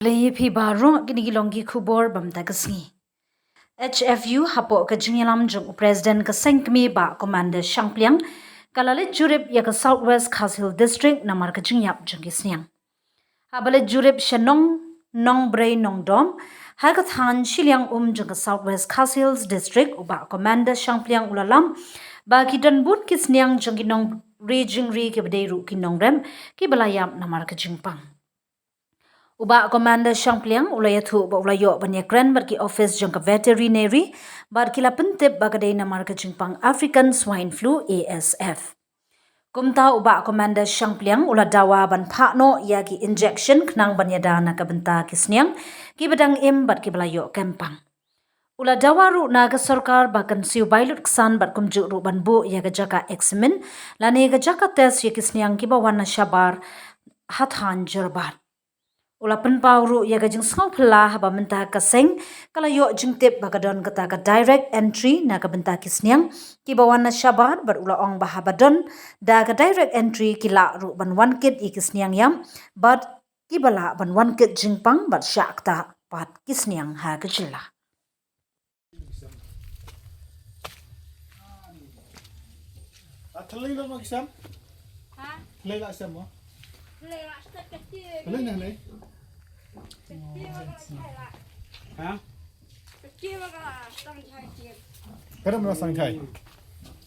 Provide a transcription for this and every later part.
Lay pi barong ginigilonggi kubor bam dagasngi. HFU hapo ka jingyalam jung President ka sengkmi ba Commander Shangpliang kalalit jurib ya ka Southwest Khasil District namar ka jingyap jung gisniang. Habalit jurib shanong nong bray nong dom hagat han shiliang jung ka Southwest Khasil District uba Commander Shangpliang ulalam ba kidan bun kisniang jung ginong ri ke bedeiru kinong rem ki balayam namar ka jingpang. Uba Commander Shangpliang ulayathu ba ulayo banyakran barki office jangka veterinary barkila pentip bagadai namar ka jingpang African Swine Flu ASF. Kumta uba Commander Shangpliang ula dawa ban pakno yagi injection knang banyadana ka benta kisniang ki badang im barki balayo kempang. Ula dawaru naga sarkar bahkan siu bailut ksan bat kumjuk ru banbu yaga jaka examen lani yaga jaka tes yakisniang ki bawana syabar hathan jerbat. Ula penpauru ya gajeng sengau pelah haba mentah kaseng kala yo jengtip bagadon kata ka direct entry na ka bentah kisniang ki bawana syabar bar ula ong bahabadon da ka direct entry kila ru ban wan kit ikisniang yam bat ki bala ban wan kit jingpang bat syakta pat kisniang ha kecila. Thelai lo mak sam? Ha? Thelai la sam mo? Thelai la stat kecil. Thelai nah lai. Kecil maka cai la. Ha? Kecil maka stang cai cik. Kada mana sang kai?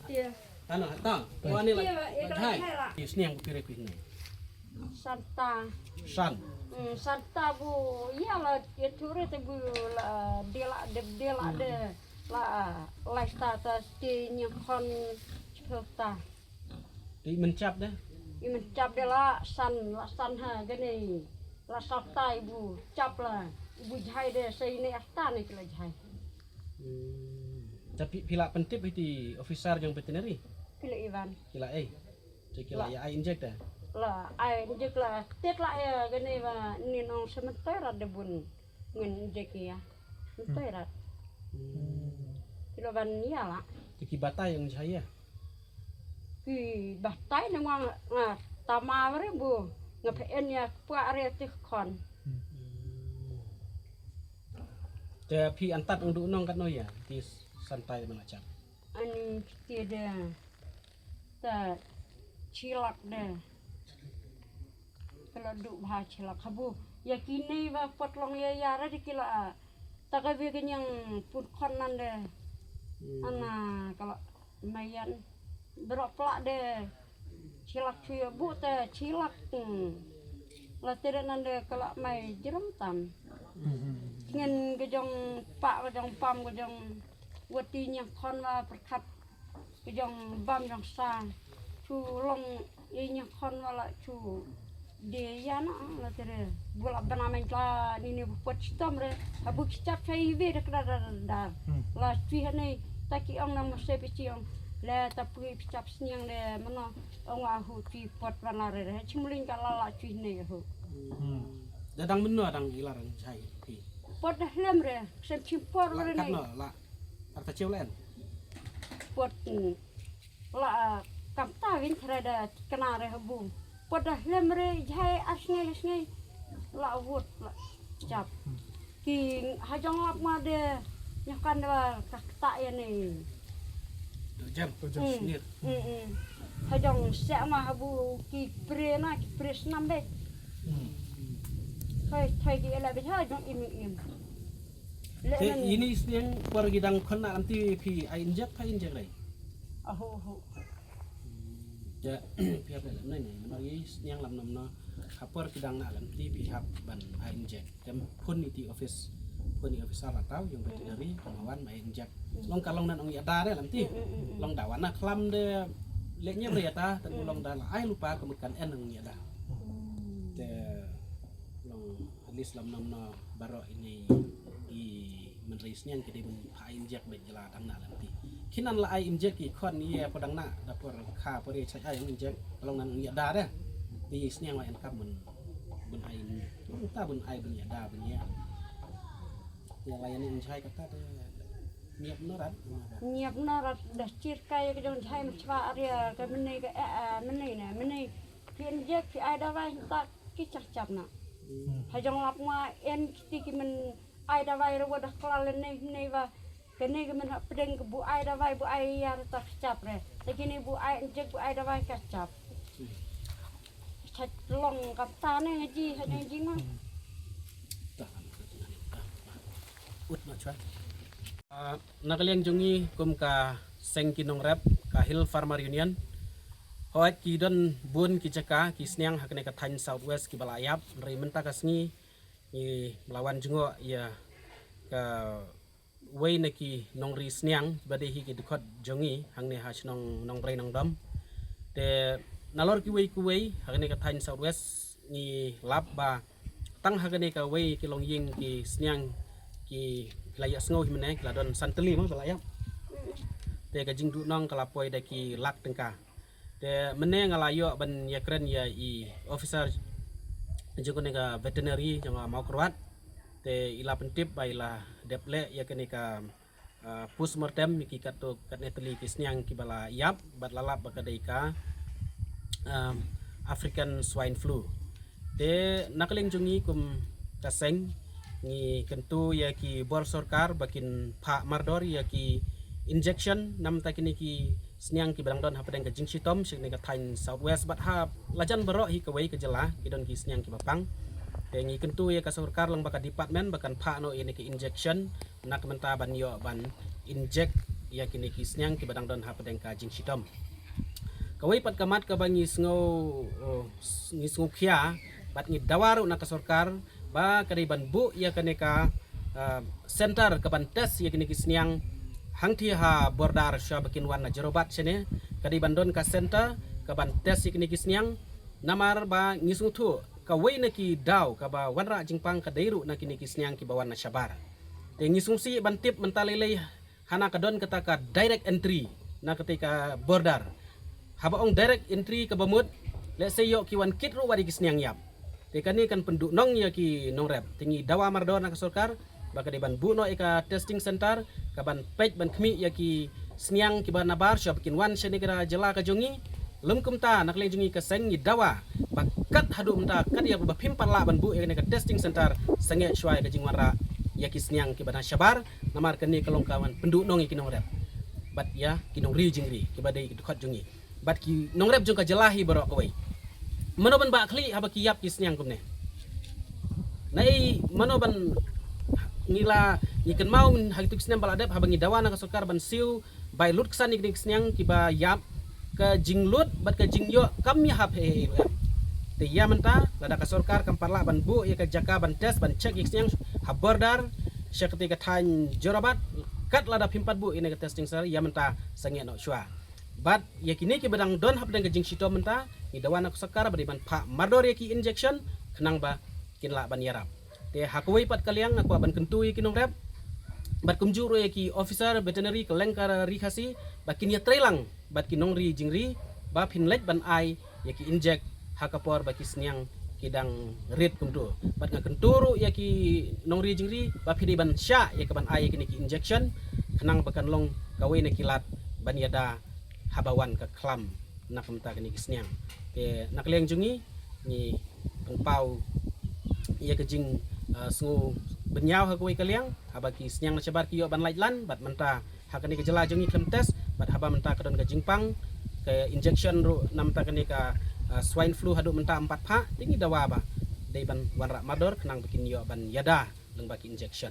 Dia. Ano hatang? Wani la. Iya, Hai. cai la. Isniang pire pine. Santa. San. Santa bu. Iya la dia ture te bu la dia la de la la status dia nyakon cerita. Di mencap dah. I mencap dia la san ha gini. La santa ibu cap la. Ibu jahai dia saya ini asta ni kila jahai. Tapi pila pentip itu officer yang veterinary. Pila Ivan. Kila Jadi kila ya inject dah. Lah ai injek lah tet lah ya gini ba ni nong sementara de bun ngen injek ya. Sementara. Kilo ban ya lah. Tiki bata yang jaya. Ki batai nang tama mere bu. Ngapain ya puak re tih kon. Tapi antat untuk nong kan ya. Di santai mengacap. Ani tiada. Ta cilak deh. Kalau duk bah cilak habu. Ya kini ba potlong ya yara di kila. Tak ada yang pun konan deh. Ana kalau mayan beroplak deh. Cilak cuy bu teh cilak. Lah tidak nande kalau mai jeram tam. Ngen gejong pak gejong pam gejong watinya kon wa perkat gejong bam jong sa. Cu long inya kon wala cu dia na la tere bola banamen la ni buat stom re abu kicap cai ve de kada dar la ci hane taki ong nang se pici ong la tapi kicap sniang de mano ong ahu ci pot banare re cimling kala la ci ne ho Dadang beno adang ilaran jai. pot dah lem re sem cimpor re Kan ne no la. Arta cewlen. pot la kapta win terada kenare habu pot dah lem re jai asngai la wot la cap ki hajong lap ma de nyakan da kakta ya ni 2 jam. Senir. hajong se ma habu ki pre snam be thai ki ela be hajong im le Ini isniang por gidang kon na anti pi inject lai. aho Ja pihak dalam ni menari yang lam namna kapor kidang nak lam ti pihak ban inject jam pun itu office atau yang veterinary pengawan inject long kalong nan ong yada lam ti long dawana klam de leknya berita dan long dala ai lupa kemukan en ong yada te long alis lam namna baro ini di menerisnya yang kedi inject bejela dang nak lam ti kinan la ai inject ki kon ni ya podang na dapur kha pore chai ai inject kalong nan ya da dah di sniang la en kam bun ai ta bun ai bun ya da bun ya yang lain yang chai kata de niap norat dah cirkai ke jong jai macwa area ke menai ke menai na menai ki inject ki ai da vai tak ki cap na hajang lap ma en kiti ki men ai da vai ro dah kelalen nei va kene ki men pedeng ke bu ai da vai bu ai yar tak cap re tekini bu ai jek bu ai da vai ka cap chat long kap tane ngaji hanya ngaji mah ut ma chwa nakaliang jungi kum ka seng kinong rep ka Hill Farmer Union hoat ki don bun ki jaka ki sniang hakne ka Thain Southwest ki balayap ri menta ka sngi ni melawan jungo ya ka wei na ki nong ri sniang bade hi ki dukot jongi hangne ha chnong nong brain nong dom te nalor ki wei hakne ka Thain Southwest ni lap ba tang hakne ka wei ki long ying ki sniang ki layak sngo himne la don santeli ma balayap te ka jing du nong kala poi da ki lak tengka te mene ngalayo ban ya keren ya i officer juga nega veterinary yang mau keruat te ila pentip ba ila deple ya kene ka postmortem ki kato katne teli kisnyang ki bala yap bat lalap bakadai ka African swine flu te nakaling jungi kum kaseng ni kentu ya ki bor sorkar bakin pak mardor ya ki injection nam takini ki sniang ki barang don hapadeng ka jingsi tom sing ka Thain Southwest bat ha lajan bero hi kawai ke jela ki don ki sniang ki bapang te ngi kentu ya ka sorkar lang baka department bakan pa no ini ki injection nak menta ban yo ban inject ya kini ki sniang ki barang don hapadeng ka jingsi tom kawai pat kamat ka bangi sngo khia bat ngi dawaru nak ka sorkar ba kadai ban bu ya kaneka center ka ban test ya kini ki sniang hangti ha bordar sha bakin warna jerobat sene kadi bandon ka center ka ban tes ikni kisniang namar ba ngisung tu ka wei na ki daw ka ba wanra jingpang ka dairu na kini kisniang ki bawan na syabar te ngisung si ban tip mentalele hana ka don kata ka direct entry na ketika bordar haba ong direct entry ka bamut let's say yo ki wan kit ru wadi kisniang yap te kani kan penduk nong ya ki nong rep tingi dawa mardor na ka sorkar baka di ban buno ika testing center kaban pej ban kmi ya ki sniang ki ban nabar sya bikin wan sya negara jela ka jongi lumkum ta nakle jongi ka seng ni dawa bakat hadu mta kad ya ba pimpan la ban bu ya ka testing center senge shwai ka jingwara ya ki sniang ki ban syabar namar kani kalong kawan penduk nong ki nong rep bat ya ki nong ri jingri ki badai ki dukhat jongi bat ki nong rep jong ka jelahi barok kawai manoban ba kli haba ki yap ki sniang kumne nai manoban ngila ikan mau hagitu kisnyang baladep habangi dawana ka sorkar ban siu bai lut ksan nik kisnyang kiba yap ka jinglut bat ka jingyo kami hap he te ya menta lada ka sorkar kam parla ban bu ya ka jaka ban tes ban cek kisnyang habordar sya ketika Thain jorabat kat lada pimpat bu ini ka testing sar ya menta sange no shwa bat ya kini ki badang don hap dan ka jing sito menta ni dawana ka sorkar bari ban pa mardor ya ki injection kenang ba kinla ban yarap te hakawai pat kaliang aku ban kentu kinong rep bat kumjuro ya ki officer veterinary kelengkar rihasi bakin ya trailang bat kinong ri jingri ba pinlet ban ai ya ki inject hakapor baki sniang kidang red kumtu bat nga kenturu ya ki nong ri jingri ba pidi ban sya ya ke ban ai kini ki injection kenang bakan long kawai na kilat ban yada habawan ka klam nak mta kini ki sniang te nakliang jungi ni pengpau ya ke jing sungu benyau hakui kaliang habaki snyang nacabar kiyo ban laitlan bat menta hakani ke jela jongi klem test bat haba menta kadon ke jingpang ke injection ru namta kani ka swine flu hadu menta 4 pha tingi dawa ba dei ban wanra mador kenang bikin yo ban yada leng baki injection